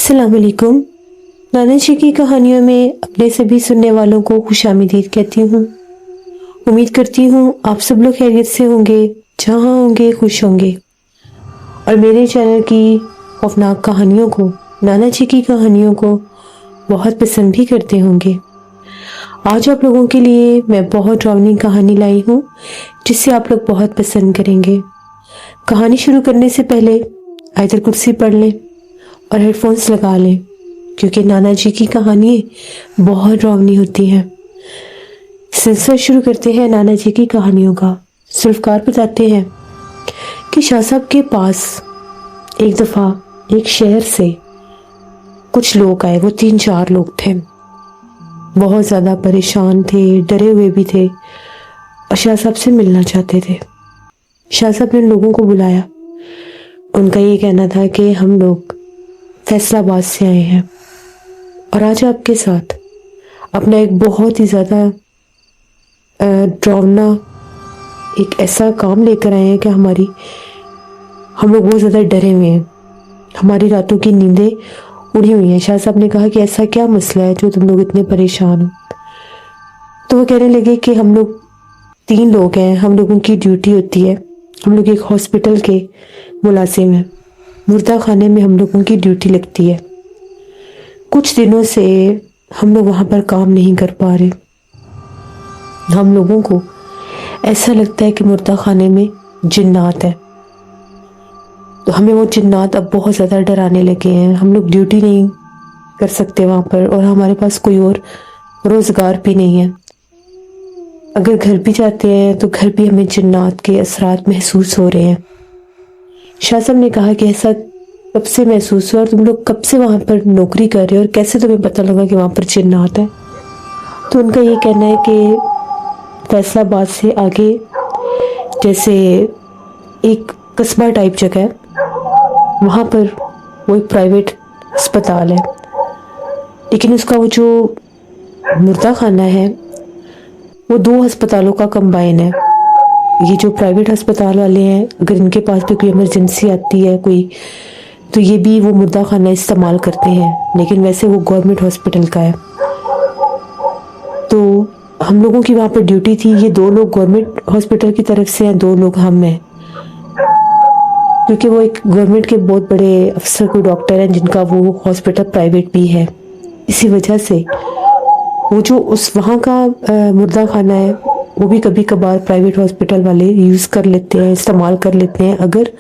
अस्सलाम वालेकुम। नाना जी की कहानियों में अपने सभी सुनने वालों को खुशामदीद कहती हूँ। उम्मीद करती हूँ आप सब लोग खैरियत से होंगे, जहाँ होंगे खुश होंगे और मेरे चैनल की खौफनाक कहानियों को, नाना जी की कहानियों को बहुत पसंद भी करते होंगे। आज आप लोगों के लिए मैं बहुत डरावनी कहानी लाई हूँ जिसे आप लोग बहुत पसंद करेंगे। कहानी शुरू करने से पहले आयतल कुर्सी पढ़ लें और हेडफोन्स लगा लें, क्योंकि नाना जी की कहानी बहुत डरावनी होती हैं। सिलसिला शुरू करते हैं नाना जी की कहानियों का। सुल्फकार बताते हैं कि शाह साहब के पास एक दफ़ा एक शहर से कुछ लोग आए। वो 3-4 लोग थे, बहुत ज़्यादा परेशान थे, डरे हुए भी थे और शाह साहब से मिलना चाहते थे। शाह साहब ने लोगों को बुलाया। उनका ये कहना था कि हम लोग फैसलाबाद से आए हैं और आज आपके साथ अपना एक बहुत ही ज़्यादा डरावना एक ऐसा काम लेकर आए हैं कि हम लोग बहुत ज़्यादा डरे हुए हैं। हमारी रातों की नींदें उड़ी हुई हैं। शाह साहब ने कहा कि ऐसा क्या मसला है जो तुम लोग इतने परेशान हो। तो वो कहने लगे कि हम लोग 3 लोग हैं, हम लोगों की ड्यूटी होती है, हम लोग एक हॉस्पिटल के मुलाजिम हैं, मुर्दा खाने में हम लोगों की ड्यूटी लगती है। कुछ दिनों से हम लोग वहाँ पर काम नहीं कर पा रहे। हम लोगों को ऐसा लगता है कि मुर्दा खाने में जिन्नात है, तो हमें वो जिन्नात अब बहुत ज़्यादा डराने लगे हैं। हम लोग ड्यूटी नहीं कर सकते वहाँ पर और हमारे पास कोई और रोज़गार भी नहीं है। अगर घर भी जाते हैं तो घर भी हमें जिन्नात के असरात महसूस हो रहे हैं। शाह साहब ने कहा कि ऐसा कब से महसूस हुआ और तुम लोग कब से वहाँ पर नौकरी कर रहे हो और कैसे तुम्हें पता लगा कि वहाँ पर जिन्नात है। तो उनका ये कहना है कि फैसलाबाद से आगे जैसे एक कस्बा टाइप जगह है, वहाँ पर वो एक प्राइवेट अस्पताल है, लेकिन उसका वो जो मुर्दा खाना है वो 2 अस्पतालों का कंबाइन है। ये जो प्राइवेट अस्पताल वाले हैं, अगर इनके पास भी कोई इमरजेंसी आती है कोई, तो ये भी वो मुर्दा खाना इस्तेमाल करते हैं, लेकिन वैसे वो गवर्नमेंट हॉस्पिटल का है। तो हम लोगों की वहाँ पर ड्यूटी थी। ये 2 लोग गवर्नमेंट हॉस्पिटल की तरफ से हैं, 2 लोग हम हैं, क्योंकि वो एक गवर्नमेंट के बहुत बड़े अफसर कोई डॉक्टर हैं जिनका वो हॉस्पिटल प्राइवेट भी है। इसी वजह से वो जो उस वहाँ का मुर्दा खाना है वो भी कभी कभार प्राइवेट हॉस्पिटल वाले यूज़ कर लेते हैं, इस्तेमाल कर लेते हैं। अगर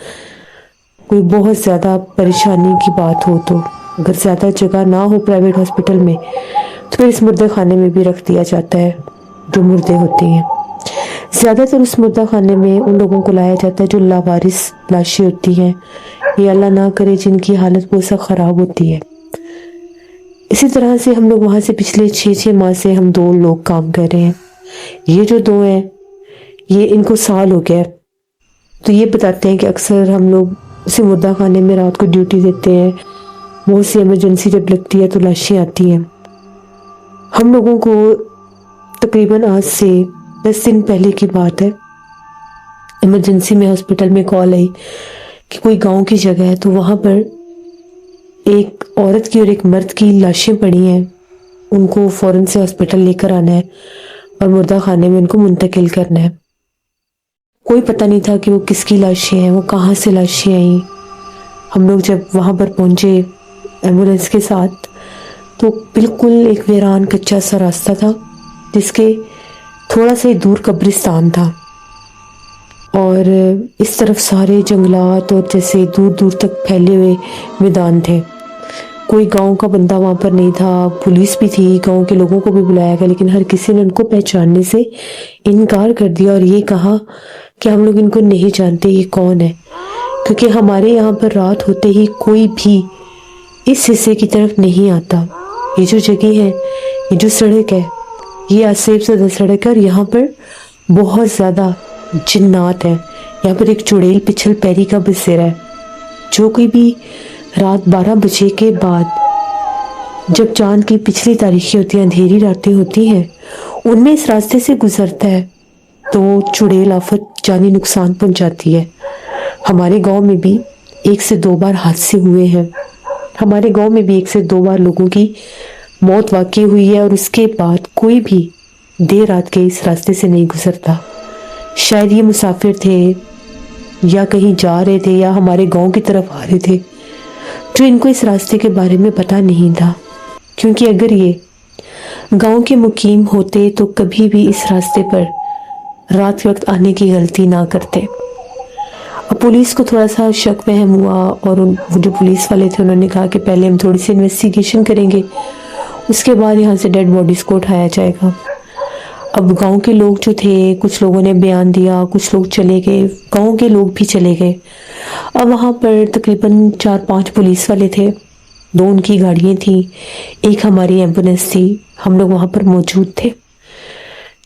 कोई बहुत ज़्यादा परेशानी की बात हो तो, अगर ज़्यादा जगह ना हो प्राइवेट हॉस्पिटल में, तो फिर इस मुर्दे खाने में भी रख दिया जाता है जो मुर्दे होते हैं। ज़्यादातर उस मुर्दा खाने में उन लोगों को लाया जाता है जो लावारिस लाशें होती हैं, या अल्लाह ना करे जिनकी हालत बहुत सा ख़राब होती है। इसी तरह से हम लोग वहाँ से पिछले 6 माह से हम 2 लोग काम कर रहे हैं। ये जो 2 हैं ये इनको साल हो गया। तो ये बताते हैं कि अक्सर हम लोग उसी मुर्दा खाने में रात को ड्यूटी देते हैं। बहुत सी इमरजेंसी जब लगती है तो लाशें आती हैं। हम लोगों को तकरीबन आज से 10 दिन पहले की बात है, इमरजेंसी में हॉस्पिटल में कॉल आई कि कोई गांव की जगह है, तो वहाँ पर एक औरत की और एक मर्द की लाशें पड़ी हैं। उनको फ़ौरन से हॉस्पिटल लेकर आना है और मुर्दा खाने में उनको मुंतकिल करना है। कोई पता नहीं था कि वो किसकी लाशें हैं, वो कहाँ से लाशें आई। हम लोग जब वहाँ पर पहुँचे एम्बुलेंस के साथ, तो बिल्कुल एक वीरान कच्चा सा रास्ता था जिसके थोड़ा सा दूर कब्रिस्तान था और इस तरफ सारे जंगलात और जैसे दूर दूर तक फैले हुए मैदान थे। कोई गांव का बंदा वहाँ पर नहीं था। पुलिस भी थी, गांव के लोगों को भी बुलाया गया, लेकिन हर किसी ने उनको पहचानने से इनकार कर दिया और ये कहा कि हम लोग इनको नहीं जानते, ये कौन है, क्योंकि हमारे यहाँ पर रात होते ही कोई भी इस हिस्से की तरफ नहीं आता। ये जो जगह है, ये जो सड़क है, ये आसेब सदर सड़क है और यहाँ पर बहुत ज़्यादा जिन्नात है। यहाँ पर एक चुड़ैल पिछल पैरी का बसेरा है। जो कोई भी रात 12 बजे के बाद, जब चांद की पिछली तारीखें होती हैं, अंधेरी रातें होती हैं, उनमें इस रास्ते से गुजरता है तो चुड़ैल आफत जानी नुकसान पहुंचाती है। हमारे गांव में भी 1 से 2 बार हादसे हुए हैं। ہمارے گاؤں میں بھی 1 سے 2 بار لوگوں کی موت واقع ہوئی ہے، اور اس کے بعد کوئی بھی دیر رات کے اس راستے سے نہیں گزرتا۔ شاید یہ مسافر تھے یا کہیں جا رہے تھے یا ہمارے گاؤں کی طرف آ رہے تھے، جو ان کو اس راستے کے بارے میں پتہ نہیں تھا، کیونکہ اگر یہ گاؤں کے مقیم ہوتے تو کبھی بھی اس راستے پر رات کے وقت آنے کی غلطی نہ کرتے۔ اب پولیس کو تھوڑا سا شک فہم ہوا، اور وہ جو پولیس والے تھے انہوں نے کہا کہ پہلے ہم تھوڑی سی انویسٹیگیشن کریں گے، اس کے بعد یہاں سے ڈیڈ باڈیز کو اٹھایا جائے گا۔ اب گاؤں کے لوگ جو تھے، کچھ لوگوں نے بیان دیا، کچھ لوگ چلے گئے، گاؤں کے لوگ بھی چلے گئے۔ اب وہاں پر تقریباً 4-5 پولیس والے تھے، 2 ان کی گاڑیاں تھیں، ایک ہماری ایمبولینس تھی، ہم لوگ وہاں پر موجود تھے۔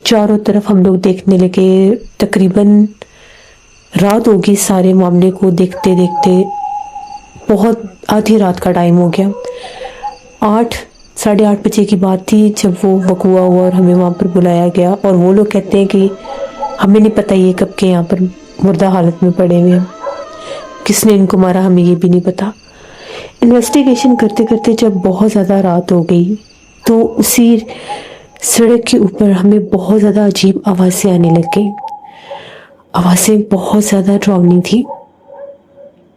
چاروں طرف ہم لوگ دیکھنے لگے، تقریباً رات ہوگی سارے معاملے کو دیکھتے دیکھتے، بہت آدھی رات کا ٹائم ہو گیا۔ 8-8:30 بجے کی بات تھی جب وہ وقوع ہوا اور ہمیں وہاں پر بلایا گیا، اور وہ لوگ کہتے ہیں کہ ہمیں نہیں پتہ یہ کب کے یہاں پر مردہ حالت میں پڑے ہوئے ہیں، کس نے ان کو مارا ہمیں یہ بھی نہیں پتا۔ انویسٹیگیشن کرتے کرتے جب بہت زیادہ رات ہو گئی تو اسی سڑک کے اوپر ہمیں بہت زیادہ عجیب آوازیں آنے لگ گئی۔ آوازیں بہت زیادہ ڈراؤنی تھی،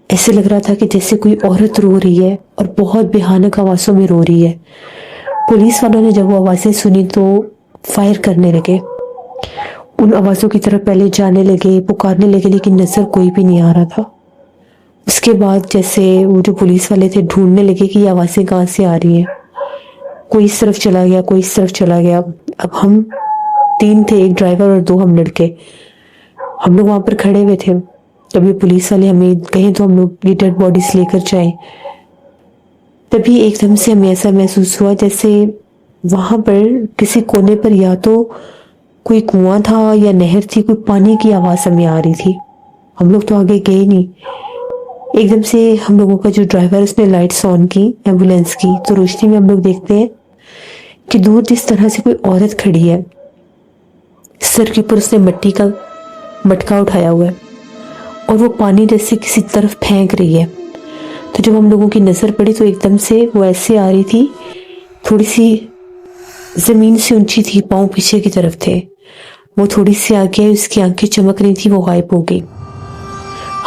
ایسے لگ رہا تھا کہ جیسے کوئی عورت رو رہی ہے اور بہت بھیانک آوازوں میں رو رہی ہے۔ پولیس والوں نے جب وہ آوازیں سنی تو فائر کرنے لگے، ان آوازوں کی طرف پہلے جانے لگے، پکارنے لگے، لیکن نظر کوئی بھی نہیں آ رہا تھا۔ اس کے بعد جیسے وہ جو پولیس والے تھے ڈھونڈنے لگے کہ یہ آوازیں کہاں سے آ رہی ہیں، کوئی اس طرف چلا گیا، کوئی اس طرف چلا گیا۔ اب ہم 3 تھے، 1 ڈرائیور اور 2 ہم لڑکے، ہم لوگ وہاں پر کھڑے ہوئے تھے۔ جب یہ پولیس والے ہمیں کہیں تو ہم لوگ یہ ڈیڈ باڈیز لے کر جائیں، تبھی ایک دم سے ہمیں ایسا محسوس ہوا جیسے وہاں پر کسی کونے پر یا تو کوئی کنواں تھا یا نہر تھی، کوئی پانی کی آواز ہمیں آ رہی تھی۔ ہم لوگ تو آگے گئے نہیں، ایک دم سے ہم لوگوں کا جو ڈرائیور اس نے لائٹس آن کی ایمبولینس کی، تو روشنی میں ہم لوگ دیکھتے ہیں کہ دور جس طرح سے کوئی عورت کھڑی ہے، سر کے اوپر اس نے مٹی کا مٹکا اٹھایا ہوا ہے اور وہ پانی جیسے کسی طرف پھینک رہی ہے۔ تو جب ہم لوگوں کی نظر پڑی تو ایک دم سے وہ ایسے آ رہی تھی، تھوڑی سی زمین سے اونچی تھی، پاؤں پیچھے کی طرف تھے، وہ تھوڑی سی آگے، اس کی آنکھیں چمک رہی تھی، وہ غائب ہو گئی۔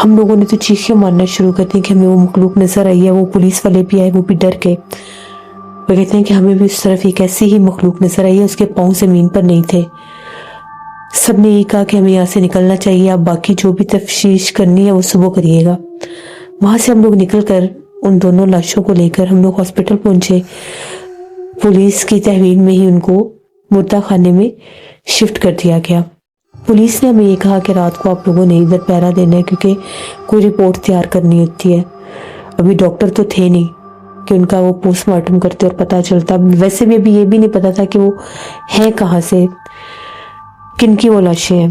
ہم لوگوں نے تو چیخیں مارنا شروع کر دی کہ ہمیں وہ مخلوق نظر آئی ہے۔ وہ پولیس والے بھی آئے، وہ بھی ڈر گئے، وہ کہتے ہیں کہ ہمیں بھی اس طرف ایک ایسی ہی مخلوق نظر آئی ہے، اس کے پاؤں زمین پر نہیں تھے۔ سب نے یہ کہا کہ ہمیں یہاں سے نکلنا چاہیے، آپ باقی جو بھی تفتیش کرنی ہے وہ صبح کریے گا۔ وہاں سے ہم لوگ نکل کر ان دونوں لاشوں کو لے کر ہم لوگ ہاسپٹل پہنچے۔ پولیس کی تحویل میں ہی ان کو مردہ خانے میں شفٹ کر دیا گیا۔ پولیس نے ہمیں یہ کہا کہ رات کو آپ لوگوں نے ادھر پہرا دینا ہے، کیونکہ کوئی رپورٹ تیار کرنی ہوتی ہے۔ ابھی ڈاکٹر تو تھے نہیں کہ ان کا وہ پوسٹ مارٹم کرتے اور پتہ چلتا۔ ویسے بھی ابھی یہ بھی نہیں پتا تھا کہ وہ ہیں کہاں سے، کن کی وہ لاشیں ہیں۔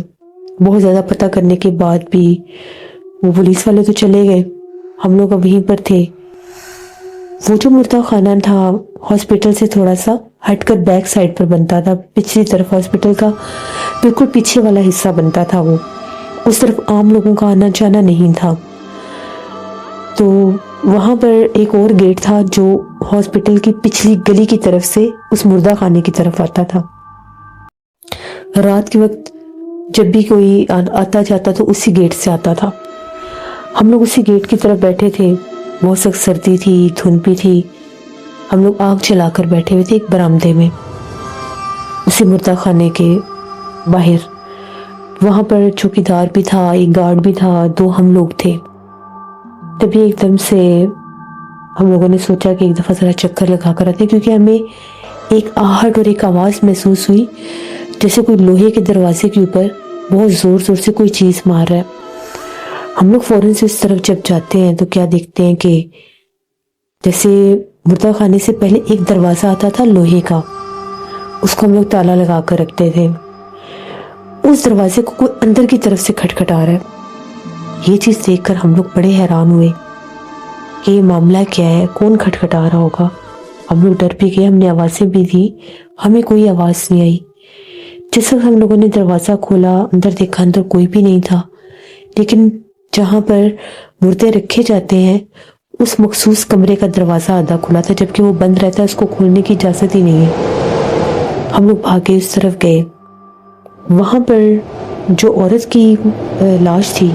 بہت زیادہ پتہ کرنے کے بعد بھی وہ پولیس والے تو چلے گئے، ہم لوگ اب وہیں پر تھے۔ وہ جو مردہ خانہ تھا ہاسپٹل سے تھوڑا سا ہٹ کر بیک سائڈ پر بنتا تھا، پچھلی طرف ہاسپٹل کا بالکل پیچھے والا حصہ بنتا تھا، وہ اس طرف عام لوگوں کا آنا جانا نہیں تھا۔ تو وہاں پر ایک اور گیٹ تھا جو ہاسپٹل کی پچھلی گلی کی طرف سے اس مردہ خانے کی طرف آتا تھا۔ رات کے وقت جب بھی کوئی آتا جاتا تو اسی گیٹ سے آتا تھا۔ ہم لوگ اسی گیٹ کی طرف بیٹھے تھے، بہت سخت سردی تھی، دھند بھی تھی، ہم لوگ آگ جلا کر بیٹھے ہوئے تھے ایک برآمدے میں اسی مردہ خانے کے باہر۔ وہاں پر چوکیدار بھی تھا، ایک گارڈ بھی تھا، 2 ہم لوگ تھے۔ تبھی ایک دم سے ہم لوگوں نے سوچا کہ ایک دفعہ ذرا چکر لگا کر آتے، کیونکہ ہمیں ایک آہٹ اور ایک آواز محسوس ہوئی جیسے کوئی لوہے کے دروازے کے اوپر بہت زور زور سے کوئی چیز مار رہا ہے۔ ہم لوگ فوراً سے اس طرف جب جاتے ہیں تو کیا دیکھتے ہیں کہ جیسے مردہ خانے سے پہلے ایک دروازہ آتا تھا لوہے کا، اس کو ہم لوگ تالا لگا کر رکھتے تھے، اس دروازے کو کوئی اندر کی طرف سے کھٹکھٹا رہا ہے۔ یہ چیز دیکھ کر ہم لوگ بڑے حیران ہوئے کہ یہ معاملہ کیا ہے، کون کھٹکھٹا رہا ہوگا۔ ہم لوگ ڈر بھی گئے، ہم نے آوازیں بھی دی، ہمیں کوئی آواز نہیں آئی۔ جس وقت ہم لوگوں نے دروازہ کھولا، اندر دیکھا، اندر کوئی بھی نہیں تھا، لیکن جہاں پر مردے رکھے جاتے ہیں उस मखसूस कमरे का दरवाज़ा आधा खुला था, जबकि वो बंद रहता है, उसको खोलने की इजाज़त ही नहीं है। हम लोग भागे उस तरफ गए। वहाँ पर जो औरत की लाश थी,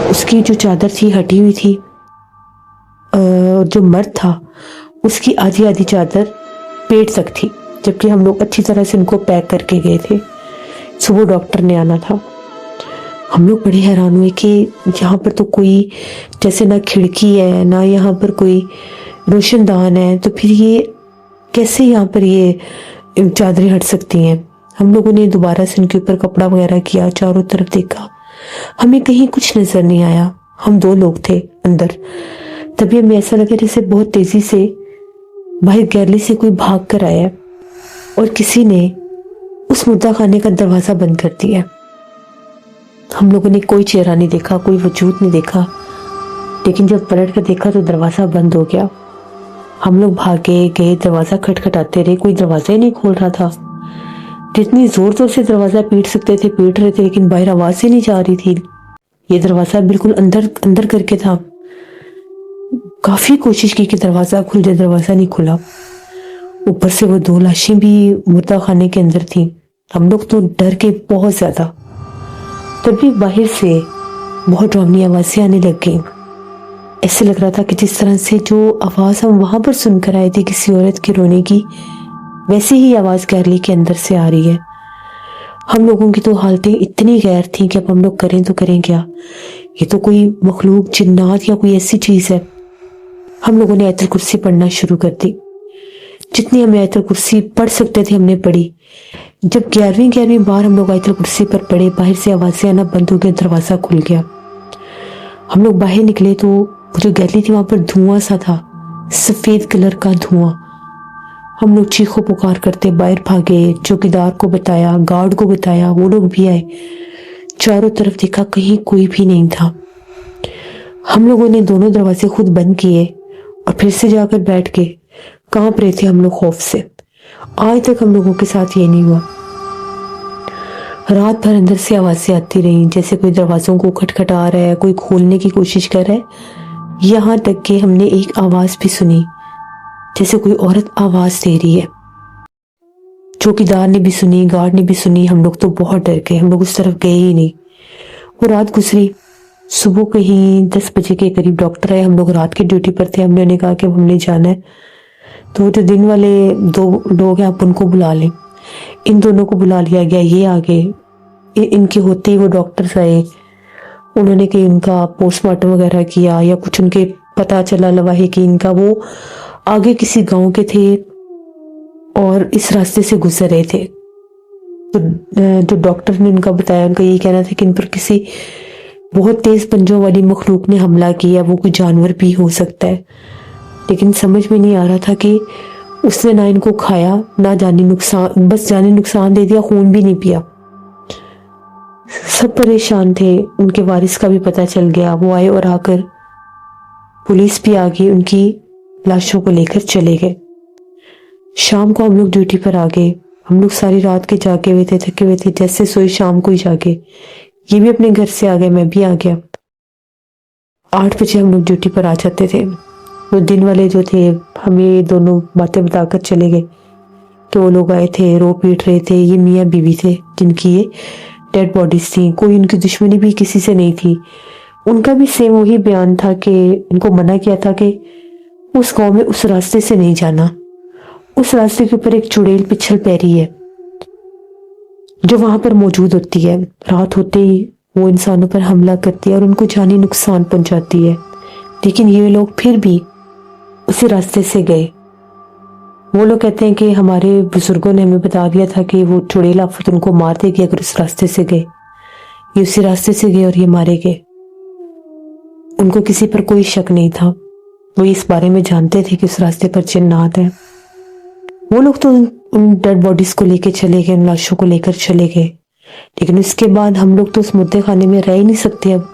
उसकी जो चादर थी हटी हुई थी। जो मर्द था उसकी आधी आधी चादर पेट तक थी, जबकि हम लोग अच्छी तरह से उनको पैक करके गए थे। सुबह डॉक्टर ने आना था। हम लोग बड़े हैरान हुए कि यहाँ पर तो कोई जैसे ना खिड़की है ना यहाँ पर कोई रोशनदान है, तो फिर ये कैसे यहाँ पर ये चादरें हट सकती हैं। हम लोगों ने दोबारा से उनके ऊपर कपड़ा वगैरह किया, चारों तरफ देखा, हमें कहीं कुछ नजर नहीं आया। हम 2 लोग थे अंदर। तभी हमें ऐसा लगा जैसे बहुत तेजी से बाहर गैलरी से कोई भाग कर आया और किसी ने उस मुर्दा खाने का दरवाजा बंद कर दिया। हम लोगों ने कोई चेहरा नहीं देखा, कोई वजूद नहीं देखा, लेकिन जब पलट कर देखा तो दरवाजा बंद हो गया। हम लोग भागे गए, दरवाजा खटखटाते रहे, कोई दरवाजा ही नहीं खोल रहा था। जितनी जोर जोर से दरवाजा पीट सकते थे पीट रहे थे, लेकिन बाहर आवाज ही नहीं जा रही थी। ये दरवाजा बिल्कुल अंदर अंदर करके था। काफी कोशिश की कि दरवाजा खुल जाए, दरवाजा नहीं खुला। ऊपर से वो 2 लाशें भी मुर्दा खाने के अंदर थी। हम लोग तो डर के बहुत ज्यादा। तभी बाहर से बहुत डरावनी आवाजें आने लग गई। ऐसे लग रहा था कि जिस तरह से जो आवाज हम वहां पर सुनकर आए थे किसी औरत के रोने की, वैसी ही आवाज गैलरी के अंदर से आ रही है। हम लोगों की तो हालतें इतनी गैर थी कि अब हम लोग करें तो करें क्या। ये तो कोई मखलूक, जिन्नात या कोई ऐसी चीज है। हम लोगों ने आयतुल कुर्सी पढ़ना शुरू कर दी। जितनी हमें आयतुल कुर्सी पढ़ सकते थे हमने पढ़ी। जब 11वीं बार हम लोग आयतुल कुर्सी पर पढ़े, बाहर से आवाजें आना बंद हो गया, दरवाजा खुल गया। हम लोग बाहर निकले तो जो गैलरी थी वहां पर धुआं सा था, सफेद कलर का धुआं। हम लोग चीखो पुकार करते बाहर भागे, चौकीदार को बताया, गार्ड को बताया, वो लोग भी आए। चारों तरफ देखा, कहीं कोई भी नहीं था। हम लोगों ने दोनों दरवाजे खुद बंद किए और फिर से जाकर बैठ के कांप रहे थे हम लोग खौफ से। आज तक हम लोगों के साथ ये नहीं हुआ। रात भर अंदर से आवाजें आती रही, जैसे कोई दरवाजों को खटखटा रहा है, कोई खोलने की कोशिश कर रहा है। यहाँ तक कि हमने एक आवाज भी सुनी, जैसे कोई औरत आवाज दे रही है। चौकीदार ने भी सुनी, गार्ड ने भी सुनी। हम लोग तो बहुत डर गए, हम लोग उस तरफ गए ही नहीं। वो रात गुजरी। सुबह कहीं 10 बजे के करीब डॉक्टर आए। हम लोग रात की ड्यूटी पर थे। हमने उन्हें कहा कि हमने जाना है, तो जो दिन वाले 2 लोग हैं आप उनको बुला लें। इन दोनों को बुला लिया गया। ये आगे इनके होते ही वो डॉक्टर्स आए। उन्होंने कि इनका पोस्टमार्टम वगैरह किया, या कुछ उनके पता चला लवाही कि इनका वो आगे किसी गांव के थे और इस रास्ते से गुजर रहे थे। तो जो डॉक्टर ने उनका बताया, उनका ये कहना था कि इन पर किसी बहुत तेज पंजों वाली मखलूक ने हमला किया। वो कोई जानवर भी हो सकता है, लेकिन समझ में नहीं आ रहा था कि उसने ना इनको खाया ना जानी नुकसान, बस जानी नुकसान दे दिया, खून भी नहीं पिया। सब परेशान थे। उनके वारिस का भी पता चल गया। वो आए और आकर पुलिस भी आ गई, उनकी लाशों को लेकर चले गए। शाम को हम लोग ड्यूटी पर आ गए। हम लोग सारी रात के जागे हुए थे, थके हुए थे। जैसे सोए शाम को ही जागे। ये भी अपने घर से आ गए, मैं भी आ गया। 8 बजे हम लोग ड्यूटी पर आ जाते थे। वो दिन वाले जो थे हमें दोनों बातें बताकर चले गए कि वो लोग आए थे, रो पीट रहे थे। ये मियाँ बीवी थे जिनकी ये डेड बॉडीज थी। कोई उनकी दुश्मनी भी किसी से नहीं थी। उनका भी सेम वही बयान था कि उनको मना किया था कि उस गांव में उस रास्ते से नहीं जाना। उस रास्ते के ऊपर एक चुड़ैल पिछल पैरी है जो वहां पर मौजूद होती है। रात होते ही वो इंसानों पर हमला करती है और उनको जानी नुकसान पहुंचाती है। लेकिन ये लोग फिर भी उसी रास्ते से गए। वो लोग कहते हैं कि हमारे बुजुर्गों ने हमें बता दिया था कि वो चुड़ैल आफत उनको मार देगी अगर उस रास्ते से गए। ये उसी रास्ते से गए और ये मारे गए। उनको किसी पर कोई शक नहीं था। वो इस बारे में जानते थे कि उस रास्ते पर जिन्नात है। वो लोग तो उन डेड बॉडीज को लेकर चले गए, उन लाशों को लेकर चले गए। लेकिन उसके बाद हम लोग तो उस मुर्दे खाने में रह ही नहीं सकते। अब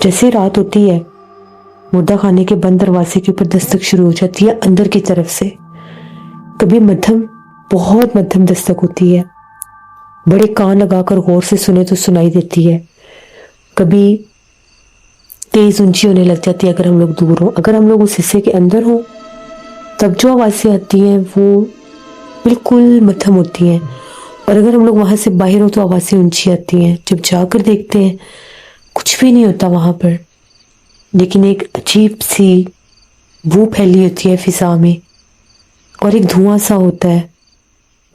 जैसे रात होती है, मुर्दा खाने के बंद दरवाजे के ऊपर दस्तक शुरू हो जाती है अंदर की तरफ से। कभी मध्यम, बहुत मध्यम दस्तक होती है, बड़े कान लगाकर गौर से सुने तो सुनाई देती है। कभी तेज ऊंची होने लग जाती है अगर हम लोग दूर हों। अगर हम लोग उस हिस्से के अंदर हों तब जो आवाज़ें आती हैं वो बिल्कुल मध्यम होती हैं, और अगर हम लोग वहाँ से बाहर हो तो आवाज़ें ऊंची आती हैं। जब जाकर देखते हैं कुछ भी नहीं होता वहाँ पर, लेकिन एक अजीब सी बू फैली होती है फिजा में और एक धुआं सा होता है।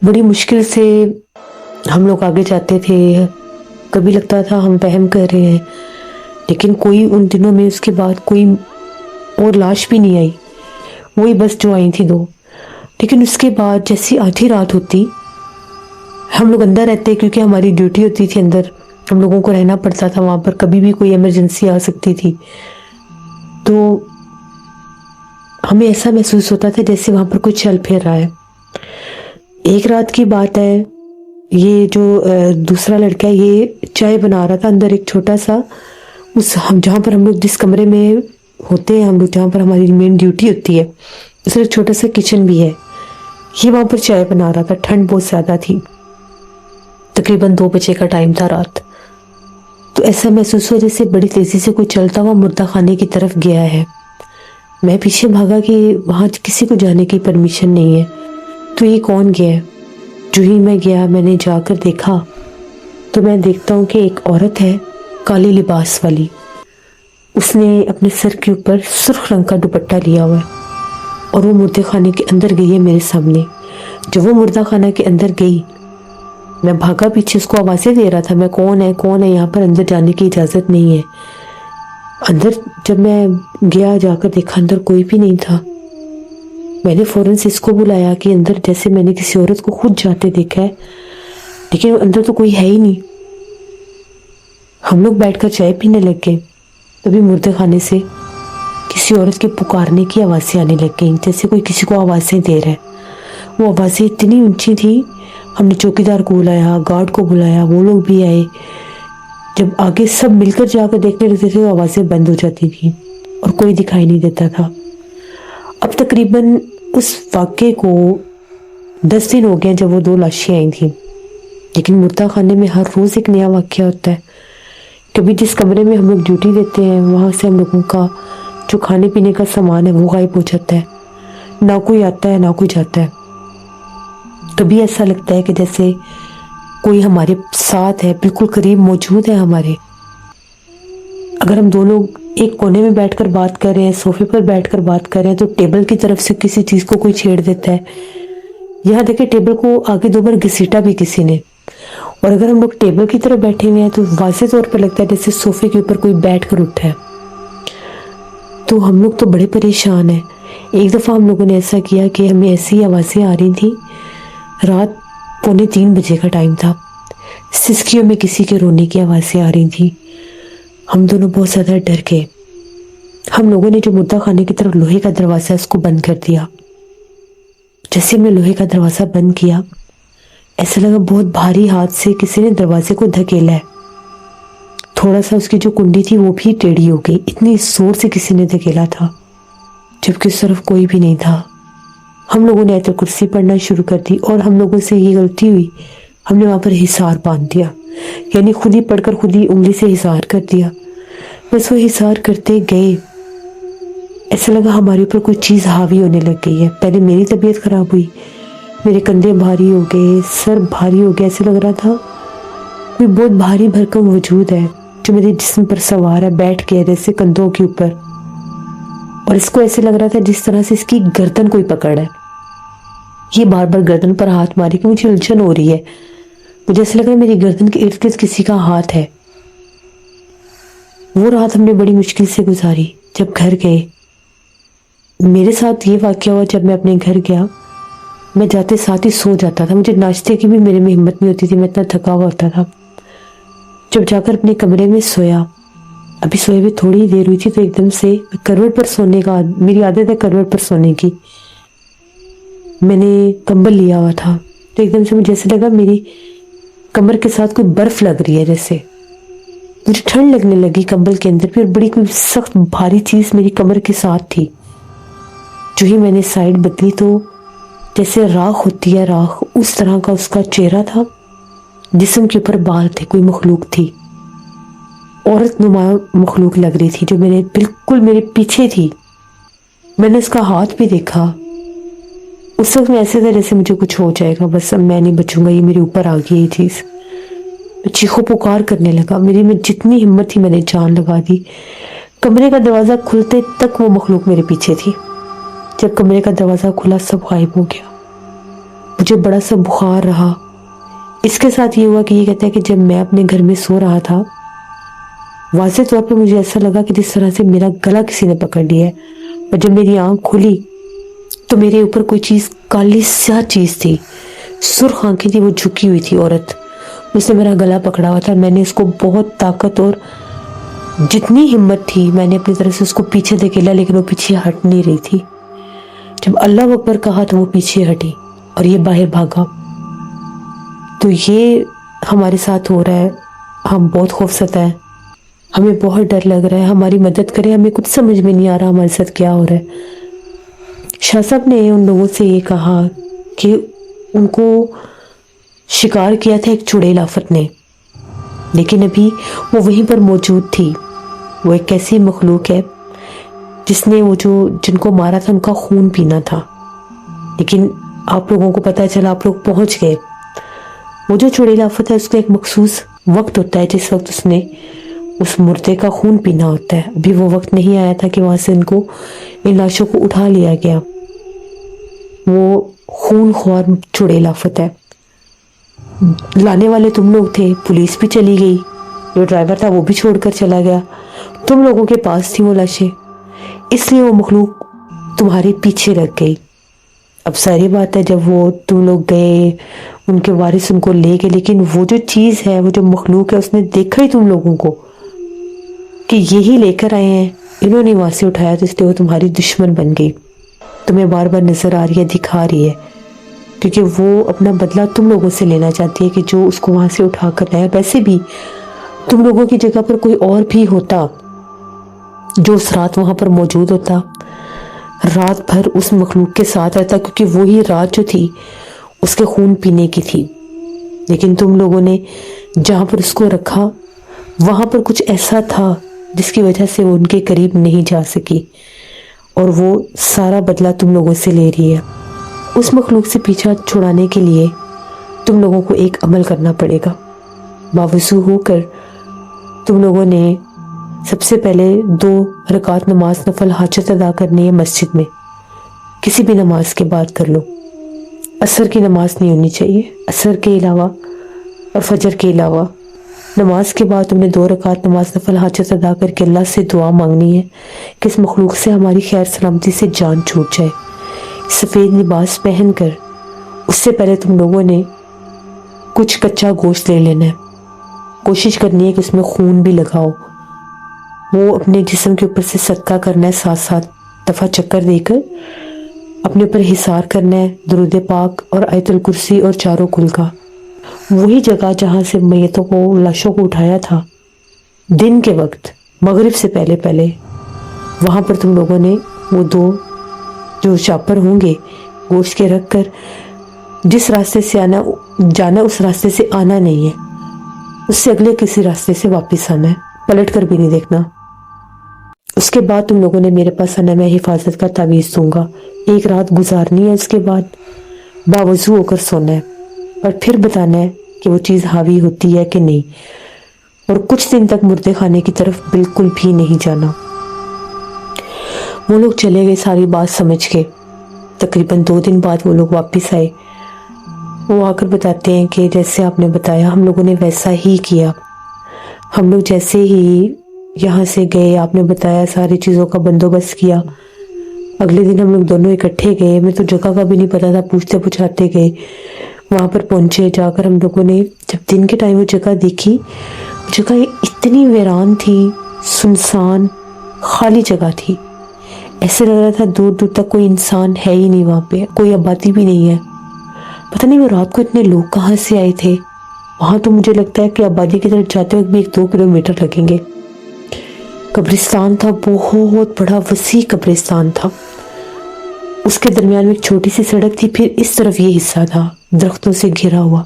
बड़ी मुश्किल से हम लोग आगे जाते थे, कभी लगता था हम वहम कर रहे हैं, लेकिन कोई उन दिनों में उसके बाद कोई और लाश भी नहीं आई, वही बस जो आई थी 2। लेकिन उसके बाद जैसी आधी रात होती, हम लोग अंदर रहते क्योंकि हमारी ड्यूटी होती थी अंदर, हम लोगों को रहना पड़ता था वहाँ पर, कभी भी कोई इमरजेंसी आ सकती थी। तो हमें ऐसा महसूस होता था जैसे वहाँ पर कुछ चल फिर रहा है। एक रात की बात है, ये जो दूसरा लड़का है ये चाय बना रहा था अंदर एक छोटा सा, उस हम जहाँ पर हम लोग जिस कमरे में होते हैं हम लोग, जहाँ पर हमारी मेन ड्यूटी होती है, उसमें एक छोटा सा किचन भी है। ये वहाँ पर चाय बना रहा था, ठंड बहुत ज़्यादा थी, तकरीबन 2 बजे का टाइम था रात। तो ऐसा महसूस हुआ जैसे बड़ी तेज़ी से कोई चलता हुआ मुर्दा खाने की तरफ गया है। मैं पीछे भागा कि वहाँ किसी को जाने की परमिशन नहीं है, तो ये कौन गया है। जो ही मैं गया, मैंने जाकर देखा तो मैं देखता हूँ कि एक औरत है काले लिबास वाली, उसने अपने सर के ऊपर सुर्ख रंग का दुपट्टा लिया हुआ है और वो मुर्दे खाने के अंदर गई है मेरे सामने। जब वो मुर्दा खाना के अंदर गई, मैं भागा पीछे, उसको आवाज़ें दे रहा था, मैं कौन है, यहाँ पर अंदर जाने की इजाज़त नहीं है। अंदर जब मैं गया, जाकर देखा अंदर कोई भी नहीं था। मैंने फ़ौरन से इसको बुलाया कि अंदर, जैसे मैंने किसी औरत को खुद जाते देखा है, लेकिन अंदर तो कोई है ही नहीं। हम लोग बैठकर चाय पीने लग गए, तभी मुर्दे खाने से किसी औरत के पुकारने की आवाज़ें आने लग गई, जैसे कोई किसी को आवाज़ें दे रहा है। वो आवाज़ें इतनी ऊंची थी, हमने चौकीदार को बुलाया, गार्ड को बुलाया, वो लोग भी आए। जब आगे सब मिलकर जाकर देखने लगते थे तो आवाज़ें बंद हो जाती थी और कोई दिखाई नहीं देता था। अब तकरीबन उस वाक़े को 10 दिन हो गए जब वो 2 लाशें आई थी, लेकिन मुर्दा खाने में हर रोज़ एक नया वाक़या होता है। कभी जिस कमरे में हम लोग ड्यूटी देते हैं वहाँ से हम लोगों का जो खाने पीने का सामान है वो गायब हो जाता है, ना कोई आता है ना कोई जाता है। कभी ऐसा लगता है कि जैसे कोई हमारे साथ है, बिल्कुल करीब मौजूद है हमारे। अगर हम 2 लोग एक कोने में बैठकर बात कर रहे हैं, सोफे पर बैठकर बात कर रहे हैं, तो टेबल की तरफ से किसी चीज़ को कोई छेड़ देता है। यहाँ देखिए टेबल को आगे 2 बार घसीटा भी किसी ने, और अगर हम लोग टेबल की तरफ बैठे हुए हैं तो वाज़ेह तौर पर लगता है जैसे सोफे के ऊपर कोई बैठ कर उठा है। तो हम लोग तो बड़े परेशान हैं। एक दफ़ा हम लोगों ने ऐसा किया कि हमें ऐसी आवाज़ें आ रही थी, रात 2:45 बजे का टाइम था, सिसकियों में किसी के रोने की आवाज़ें आ रही थी। हम दोनों बहुत ज़्यादा डर गए। हम लोगों ने जो मुर्दा खाने की तरफ लोहे का दरवाज़ा है उसको बंद कर दिया। जैसे हमने लोहे का दरवाज़ा बंद किया, ऐसा लगा बहुत भारी हाथ से किसी ने दरवाजे को धकेला है। थोड़ा सा उसकी जो कुंडी थी वो भी टेढ़ी हो गई, इतनी जोर से किसी ने धकेला था, जबकि उस तरफ कोई भी नहीं था। हम लोगों ने आयतुल कुर्सी पढ़ना शुरू कर दी और हम लोगों से ये गलती हुई, हमने वहाँ पर हिसार बांध दिया, यानी खुद ही पढ़कर खुद ही उंगली से हिसार कर दिया। बस वो हिसार करते गए, ऐसा लगा हमारे ऊपर कोई चीज़ हावी होने लग गई है। पहले मेरी तबीयत ख़राब हुई, मेरे कंधे भारी हो गए, सर भारी हो गया, ऐसे लग रहा था कोई बहुत भारी भरकम वजूद है जो मेरे जिस्म पर सवार है, बैठ के जैसे कंधों के ऊपर, और इसको ऐसे लग रहा था जिस तरह से इसकी गर्दन कोई पकड़ है। ये बार बार गर्दन पर हाथ मारी कि मुझे उलझन हो रही है, मुझे ऐसा लग रहा है मेरी गर्दन के इर्द गिर्द किसी का हाथ है। वो रात हमने बड़ी मुश्किल से गुजारी। जब घर गए, मेरे साथ ये वाक़या हुआ, जब मैं अपने घर गया मैं जाते साथ ही सो जाता था, मुझे नाश्ते की भी मेरे में हिम्मत नहीं होती थी, मैं इतना थका हुआ होता था। जब जाकर अपने कमरे में सोया, अभी सोए हुए थोड़ी ही देर हुई थी तो एकदम से करवट पर सोने का, मेरी आदत है करवट पर सोने की, मैंने कंबल लिया हुआ था, तो एकदम से मुझे ऐसे लगा मेरी कमर के साथ कोई बर्फ लग रही है, जैसे मुझे ठंड लगने लगी कंबल के अंदर भी, और बड़ी कोई सख्त भारी चीज़ मेरी कमर के साथ थी। जो ही मैंने साइड बदली तो जैसे राख होती है, राख उस तरह का उसका चेहरा था, जिस्म के ऊपर बाल थे, कोई मखलूक थी। औरत नुमा मखलूक लग रही थी जो बिल्कुल मेरे पीछे थी। मैंने उसका हाथ भी देखा। उस वक्त मैं ऐसे था जैसे मुझे कुछ हो जाएगा, बस अब मैं नहीं बचूंगा, ये मेरे ऊपर आ गई ये चीज़। चीखो पुकार करने लगा। मेरी में जितनी हिम्मत थी मैंने जान लगा दी। कमरे का दरवाज़ा खुलते तक वो मखलूक मेरे पीछे थी। जब कमरे का दरवाज़ा खुला सब गायब हो गया। मुझे बड़ा सा बुखार रहा। इसके साथ ये हुआ कि ये कहता है कि जब मैं अपने घर में सो रहा था, वाज़ेह तौर पे मुझे ऐसा लगा कि जिस तरह से मेरा गला किसी ने पकड़ लिया है। और जब मेरी आँख खुली तो मेरे ऊपर कोई चीज़, काली सा चीज़ थी, सुर्ख आंखें थी, वो झुकी हुई थी औरत। उसने मेरा गला पकड़ा हुआ था। मैंने उसको बहुत ताकत और जितनी हिम्मत थी मैंने अपनी तरफ से उसको पीछे धकेला, लेकिन वो पीछे हट नहीं रही थी। जब अल्लाह अकबर कहा तो वो पीछे हटी और ये बाहर भागा। तो ये हमारे साथ हो रहा है। हम बहुत खौफसदा हैं, हमें बहुत डर लग रहा है। हमारी मदद करें, हमें कुछ समझ में नहीं आ रहा हमारे साथ क्या हो रहा है। शाह साहब ने उन लोगों से ये कहा कि उनको शिकार किया था एक चुड़ैल आफत ने, लेकिन अभी वो वहीं पर मौजूद थी। वो एक ऐसी मखलूक है जिसने वो जिनको मारा था उनका खून पीना था। लेकिन आप लोगों को पता चला, आप लोग पहुंच गए। वो जो चुड़ैल आफत है उसका एक मखसूस वक्त होता है जिस वक्त उसने उस मुर्दे का खून पीना होता है। अभी वो वक्त नहीं आया था कि वहां से इन लाशों को उठा लिया गया। वो खून ख्वार चुड़ैल आफत है। लाने वाले तुम लोग थे, पुलिस भी चली गई, जो ड्राइवर था वो भी छोड़कर चला गया। तुम लोगों के पास थी वो लाशें, इसलिए वो मखलूक तुम्हारे पीछे लग गई। अब सारी बात है, जब वो तुम लोग गए, उनके वारिस उनको ले गए, लेकिन वो जो चीज़ है, वो जो मखलूक है, उसने देखा ही तुम लोगों को कि यही लेकर आए हैं, इन्होंने वहाँ से उठाया, तो इसलिए वो तुम्हारी दुश्मन बन गई। तुम्हें बार बार नजर आ रही है, दिखा रही है, क्योंकि वो अपना बदला तुम लोगों से लेना चाहती है कि जो उसको वहां से उठा कर लाया। वैसे भी तुम लोगों की जगह पर कोई और भी होता जो उस रात वहां पर मौजूद होता, रात भर उस मखलूक के साथ रहता, क्योंकि वही रात जो थी उसके खून पीने की थी। लेकिन तुम लोगों ने जहां पर उसको रखा वहां पर कुछ ऐसा था जिसकी वजह से वो उनके करीब नहीं जा सकी, और वो सारा बदला तुम लोगों से ले रही है। उस मखलूक से पीछा छुड़ाने के लिए तुम लोगों को एक अमल करना पड़ेगा। बावजू होकर तुम लोगों ने सबसे पहले 2 रकात नमाज नफल हाजत अदा करनी है मस्जिद में। किसी भी नमाज के बाद कर लो, असर की नमाज नहीं होनी चाहिए। असर के अलावा और फजर के अलावा नमाज के बाद तुमने 2 रकात नमाज नफल हाजत अदा करके अल्लाह से दुआ मांगनी है कि इस मखलूक से हमारी खैर सलामती से जान छूट जाए। सफ़ेद लिबास पहनकर उससे पहले तुम लोगों ने कुछ कच्चा गोश्त ले लेना है। कोशिश करनी है कि उसमें खून भी लगाओ। वो अपने जिस्म के ऊपर से सदका करना है, 7-7 दफ़ा चक्कर देकर अपने ऊपर हिसार करना है, दुरूद पाक और आयतुल कुर्सी और चारों कुल का। वही जगह जहाँ से मैयतों को, लाशों को उठाया था दिन के वक्त, मगरिब से पहले पहले, वहाँ पर तुम लोगों ने वो 2 जो चापर होंगे गोश्त के रख कर, जिस रास्ते से जाना उस रास्ते से आना नहीं है, उससे अगले किसी रास्ते से वापस आना है, पलट कर भी नहीं देखना। उसके बाद तुम लोगों ने मेरे पास आना, मैं हिफाजत का तावीज़ दूंगा। 1 रात गुजारनी है, उसके बाद बावजू होकर सोना है और फिर बताना है कि वो चीज़ हावी होती है कि नहीं, और कुछ दिन तक मुर्दे खाने की तरफ बिल्कुल भी नहीं जाना। वो लोग चले गए सारी बात समझ के। तकरीबन 2 दिन बाद वो लोग वापस आए। वो आकर बताते हैं कि जैसे आपने बताया हम लोगों ने वैसा ही किया। हम लोग जैसे ही यहाँ से गए, आपने बताया, सारी चीज़ों का बंदोबस्त किया। अगले दिन हम लोग दोनों इकट्ठे गए। मैं तो जगह का भी नहीं पता था, पूछते पूछाते गए, वहाँ पर पहुँचे। जाकर हम लोगों ने जब दिन के टाइम वो जगह देखी, जगह इतनी वीरान थी, सुनसान खाली जगह थी। ऐसे लग रहा था दूर दूर तक कोई इंसान है ही नहीं, वहाँ पे कोई आबादी भी नहीं है। पता नहीं वो रात को इतने लोग कहाँ से आए थे। वहाँ तो मुझे लगता है कि आबादी की तरफ जाते वक्त भी 1-2 किलोमीटर लगेंगे। कब्रिस्तान था, बहुत बड़ा वसी कब्रिस्तान था। उसके दरमियान में एक छोटी सी सड़क थी, फिर इस तरफ ये हिस्सा था दरख्तों से घिरा हुआ,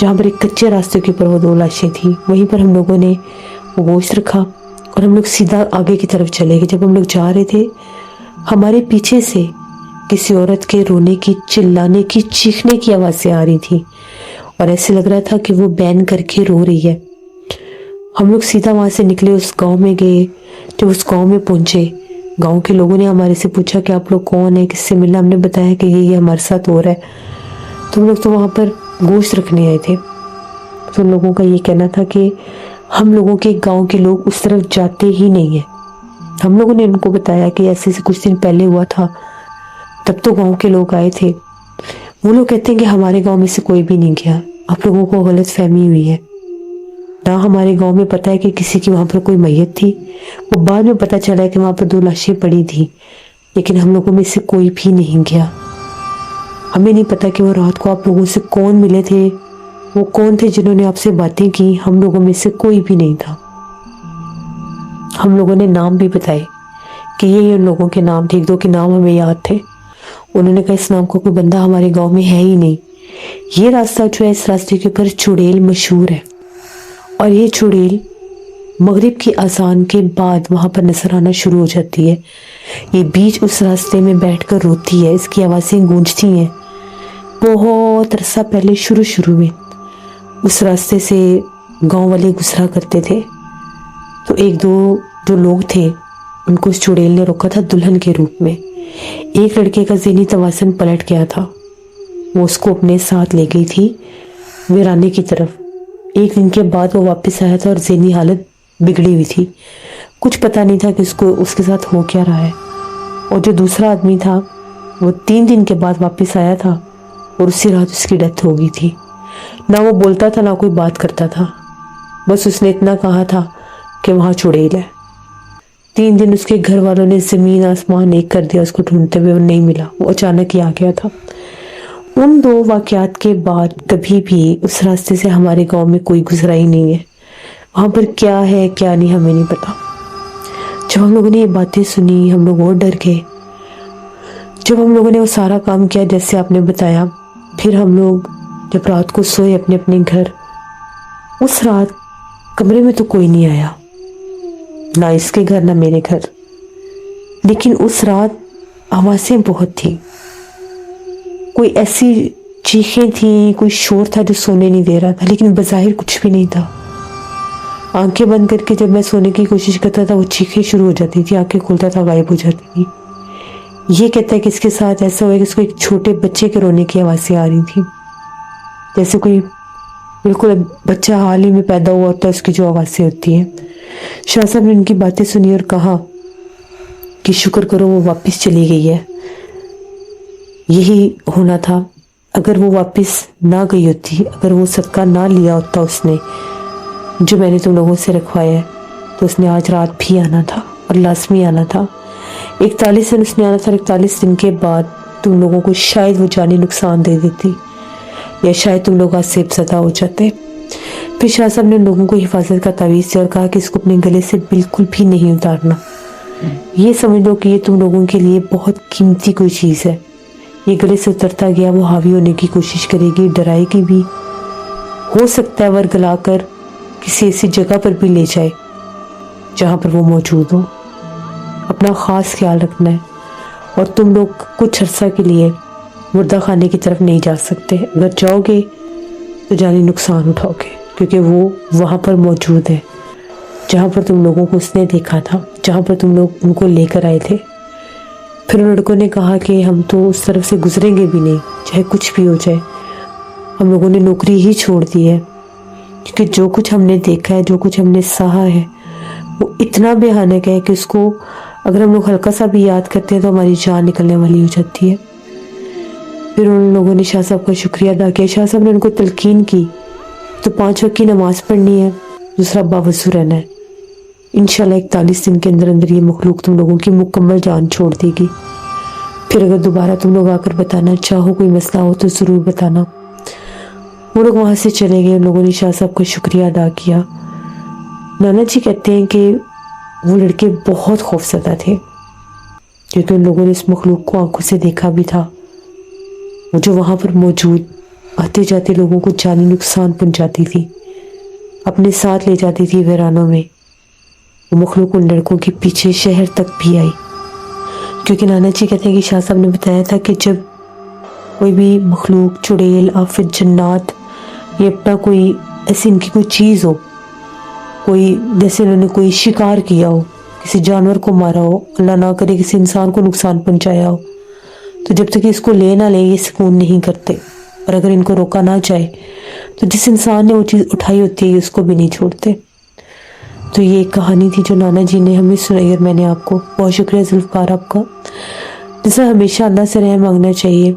जहाँ पर एक कच्चे रास्ते के ऊपर वो 2 लाशें थी। वहीं पर हम लोगों ने वो गोश्त रखा और हम लोग सीधा आगे की तरफ चले गए। जब हम लोग जा रहे थे, हमारे पीछे से किसी औरत के रोने की, चिल्लाने की, चीखने की आवाज़ें आ रही थी और ऐसे लग रहा था कि वो बैन करके रो रही है। हम लोग सीधा वहाँ से निकले, उस गांव में गए। जब उस गांव में पहुंचे, गांव के लोगों ने हमारे से पूछा कि आप लोग कौन है, किससे मिलना। हमने बताया कि ये हमारे साथ हो रहा है। तो हम लोग तो वहाँ पर गोश्त रखने आए थे। तो उन लोगों का ये कहना था कि हम लोगों के गांव के लोग उस तरफ जाते ही नहीं है। हम लोगों ने उनको बताया कि ऐसे से कुछ दिन पहले हुआ था, तब तो गांव के लोग आए थे। वो लोग कहते हैं कि हमारे गांव में से कोई भी नहीं गया, आप लोगों को गलत फहमी हुई है। ना हमारे गांव में पता है कि किसी की वहाँ पर कोई मैयत थी। वो बाद में पता चला कि वहाँ पर 2 लाशें पड़ी थी, लेकिन हम लोगों में से कोई भी नहीं गया। हमें नहीं पता कि वो रात को आप लोगों से कौन मिले थे, वो कौन थे जिन्होंने आपसे बातें की। हम लोगों में से कोई भी नहीं था। हम लोगों ने नाम भी बताए कि ये उन लोगों के नाम थे। 1-2 के नाम हमें याद थे। उन्होंने कहा इस नाम का कोई बंदा हमारे गांव में है ही नहीं। ये रास्ता जो है, इस रास्ते के ऊपर चुड़ैल मशहूर है और ये चुड़ैल मगरिब की अजान के बाद वहाँ पर नजर आना शुरू हो जाती है। ये बीच उस रास्ते में बैठकर रोती है, इसकी आवाज़ें गूंजती हैं। बहुत अरसा पहले शुरू में उस रास्ते से गांव वाले गुजरा करते थे, तो 1-2 जो लोग थे उनको उस चुड़ैल ने रोका था दुल्हन के रूप में। एक लड़के का ज़हनी तवाज़ुन पलट गया था, वो उसको अपने साथ ले गई थी वीराने की तरफ। 1 दिन के बाद वो वापस आया था और ज़हनी हालत बिगड़ी हुई थी। कुछ पता नहीं था कि उसके साथ हो क्या रहा है। और जो दूसरा आदमी था वो 3 दिन के बाद वापस आया था और उसी रात उसकी डेथ हो गई थी। ना वो बोलता था, ना कोई बात करता था, बस उसने इतना कहा था कि वहाँ चुड़ैल है। 3 दिन उसके घर वालों ने ज़मीन आसमान एक कर दिया उसको ढूंढते हुए, वो नहीं मिला। वो अचानक ही आ गया था। उन 2 वाक़यात के बाद कभी भी उस रास्ते से हमारे गांव में कोई गुजरा ही नहीं है। वहाँ पर क्या है क्या नहीं हमें नहीं पता। जब हम लोगों ने ये बातें सुनी, हम लोग और डर गए। जब हम लोगों ने वो सारा काम किया जैसे आपने बताया, फिर हम लोग जब रात को सोए अपने अपने घर, उस रात कमरे में तो कोई नहीं आया, ना इसके घर ना मेरे घर। लेकिन उस रात आवाज़ें बहुत थी, कोई ऐसी चीखें थी, कोई शोर था जो सोने नहीं दे रहा था, लेकिन बज़ाहिर कुछ भी नहीं था। आंखें बंद करके जब मैं सोने की कोशिश करता था, वो चीखें शुरू हो जाती थी, आंखें खोलता था गायब हो जाती थी। ये कहता है कि इसके साथ ऐसा हुआ कि इसको एक छोटे बच्चे के रोने की आवाज़ें आ रही थी, जैसे कोई बिल्कुल बच्चा हाल ही में पैदा हुआ होता है, उसकी जो आवाज़ें होती हैं। शाह साहब ने उनकी बातें सुनी और कहा कि शुक्र करो वो वापस चली गई है। यही होना था। अगर वो वापस ना गई होती, अगर वो सदका ना लिया होता उसने जो मैंने तुम लोगों से रखवाया है, तो उसने आज रात भी आना था और लाजमी आना था। 41 दिन उसने आना था। 41 दिन के बाद तुम लोगों को शायद वो जानी नुकसान दे देती, या शायद तुम लोग आज सेबज़दा हो जाते। फिर शाह साहब ने लोगों को हिफाजत का तावीज़ दिया और कहा कि इसको अपने गले से बिल्कुल भी नहीं उतारना। ये समझ लो कि ये तुम लोगों के लिए बहुत कीमती कोई चीज़ है। ये गले से उतरता गया, वो हावी होने की कोशिश करेगी, डराएगी भी। हो सकता है वर्गला कर किसी ऐसी जगह पर भी ले जाए जहाँ पर वो मौजूद हो। अपना ख़ास ख्याल रखना है। और तुम लोग कुछ अर्सा के लिए मुर्दा खाने की तरफ नहीं जा सकते। अगर जाओगे तो जानी नुकसान उठाओगे, क्योंकि वो वहाँ पर मौजूद है जहाँ पर तुम लोगों को उसने देखा था, जहाँ पर तुम लोग उनको लेकर आए थे। फिर उन लड़कों ने कहा कि हम तो उस तरफ से गुजरेंगे भी नहीं, चाहे कुछ भी हो जाए। हम लोगों ने नौकरी ही छोड़ दी है, क्योंकि जो कुछ हमने देखा है, जो कुछ हमने सहा है, वो इतना भयानक है कि उसको अगर हम लोग हल्का सा भी याद करते हैं तो हमारी जान निकलने वाली हो जाती है। फिर उन लोगों ने शाह साहब का शुक्रिया अदा किया। शाह साहब ने उनको तलकीन की तो 5 वक्त की नमाज़ पढ़नी है, दूसरा बावज़ू रहना है। इंशाल्लाह 41 दिन के अंदर अंदर ये मखलूक तुम लोगों की मुकम्मल जान छोड़ देगी। फिर अगर दोबारा तुम लोग आकर बताना चाहो, कोई मसला हो तो ज़रूर बताना। वो लोग वहाँ से चले गए। उन लोगों ने शाह साहब का शुक्रिया अदा किया। नाना जी कहते हैं कि वो लड़के बहुत खौफज़दा थे, क्योंकि उन लोगों ने इस मखलूक को आंखों से देखा भी था, वो जो वहाँ पर मौजूद आते जाते लोगों को जानी नुकसान पहुँचाती थी, अपने साथ ले जाती थी वीरानों में, وہ مخلوق ان لڑکوں کے پیچھے شہر تک بھی آئی، کیونکہ نانا جی کہتے ہیں کہ شاہ صاحب نے بتایا تھا کہ جب کوئی بھی مخلوق، چڑیل، آفت، جنات، یہ اپنا کوئی ایسی ان کی کوئی چیز ہو، کوئی جیسے انہوں نے کوئی شکار کیا ہو، کسی جانور کو مارا ہو، اللہ نہ کرے کسی انسان کو نقصان پہنچایا ہو، تو جب تک اس کو لے نہ لیں یہ سکون نہیں کرتے، اور اگر ان کو روکا نہ جائے تو جس انسان نے وہ چیز اٹھائی ہوتی ہے اس کو بھی نہیں چھوڑتے۔ تو یہ ایک کہانی تھی جو نانا جی نے ہمیں سنائی، اور میں نے آپ کو بہت شکریہ ذوالفقار آپ کا، جیسا ہمیشہ اللہ سے رحم مانگنا چاہیے۔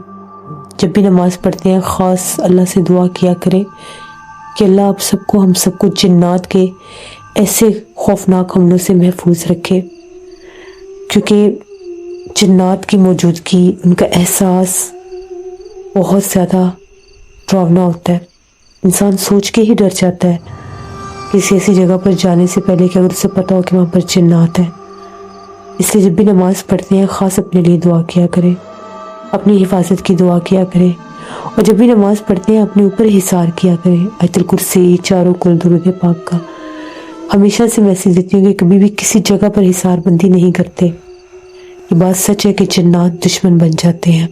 جب بھی نماز پڑھتے ہیں خاص اللہ سے دعا کیا کریں کہ اللہ آپ سب کو، ہم سب کو جنات کے ایسے خوفناک حملوں سے محفوظ رکھے، کیونکہ جنات کی موجودگی، ان کا احساس بہت زیادہ ڈراؤنا ہوتا ہے، انسان سوچ کے ہی ڈر جاتا ہے کسی ایسی جگہ پر جانے سے پہلے کہ اگر اسے پتا ہو کہ وہاں پر جنات ہیں۔ اس لیے جب بھی نماز پڑھتے ہیں خاص اپنے لیے دعا کیا کریں، اپنی حفاظت کی دعا کیا کریں، اور جب بھی نماز پڑھتے ہیں اپنے اوپر حصار کیا کریں، آیت الکرسی، چاروں کل، درود پاک کا۔ ہمیشہ سے میسیج دیتی ہوں کہ کبھی بھی کسی جگہ پر حصار بندی نہیں کرتے، یہ بات سچ ہے کہ جنات دشمن بن جاتے ہیں۔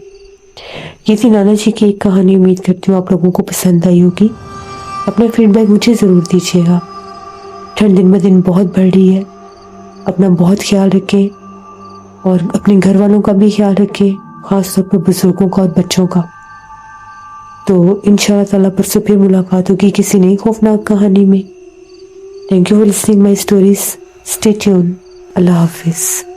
یہ تھی نانا جی کی ایک کہانی، امید کرتی ہوں آپ لوگوں کو پسند آئی ہوگی۔ اپنا فیڈ بیک مجھے ضرور دیجیے گا۔ ٹھنڈ دن بہ دن بہت بڑھ رہی ہے، اپنا بہت خیال رکھیں، اور اپنے گھر والوں کا بھی خیال رکھیں، خاص طور پر بزرگوں کا اور بچوں کا۔ تو انشاءاللہ تعالیٰ پرسوں پھر ملاقات ہوگی کسی نئی خوفناک کہانی میں۔ Thank you for listening my stories, stay tuned, اللہ حافظ۔